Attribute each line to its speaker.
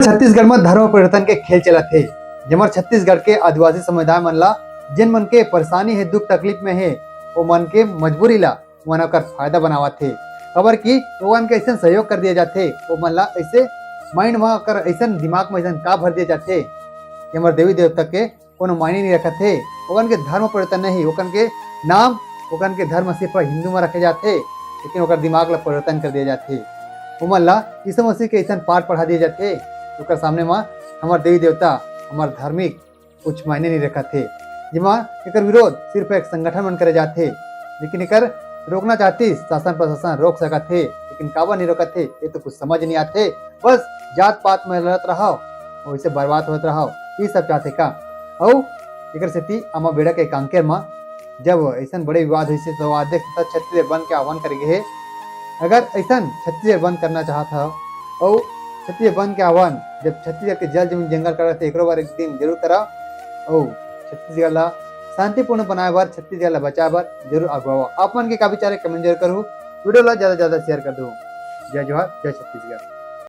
Speaker 1: छत्तीसगढ़ में धर्म परिवर्तन के खेल चलत थे। जमर छत्तीसगढ़ के आदिवासी समुदाय मन ला जिन मन के परेशानी है, दुख तकलीफ में है, वो मन के मजबूरी ला मन कर फायदा बनावत थे। खबर की ओगन के ऐसा सहयोग कर दिया जाते, वो मन ला ऐसे माइंड में कर ऐसा दिमाग में ऐसा का भर दिया जाते कि हमारे देवी देवता के कोनो मायने नहीं रखत थे। ओगन के धर्म परिवर्तन नहीं, ओगन के नाम ओगन के धर्म सिर्फ हिंदू में रखे जाते, लेकिन ओकर दिमाग ला परिवर्तन कर दिया जाते। उमन ला यीशु मसीह के ऐसा पाठ पढ़ा दिए जाते, ओकर सामने में हमारे देवी देवता हमारे धार्मिक कुछ मायने नहीं रखा थे। जिमा एकर विरोध सिर्फ एक संगठन मन करे जाते, लेकिन एकर रोकना चाहती शासन प्रशासन रोक सका थे, लेकिन काबर नहीं रोका थे ये तो कुछ समझ नहीं आते। बस जात पात में लड़त रहो, वैसे बर्बाद होते रहो, ये सब चाहते का। और एकर सेती अमा बेड़ा के कांकेर में जब ऐसा बड़े विवाद हुई से तो अध्यक्ष तथा छत्तीसगढ़ बंद के आह्वान कर गए। अगर ऐसा छत्तीसगढ़ बंद करना चाहता हो और छत्तीसगढ़ बंद के आह्वान जब छत्तीसगढ़ के जल जमीन जंगल कर एक बार एक दिन जरूर करा और छत्तीसगढ़ ला शांतिपूर्ण बनाए बार, छत्तीसगढ़ ला बचाए बार जरूर आगवा। आप मन के का विचार है कमेंट जरूर करूँ, वीडियो ला ज्यादा शेयर कर दो। जय जोहार, जय छत्तीसगढ़।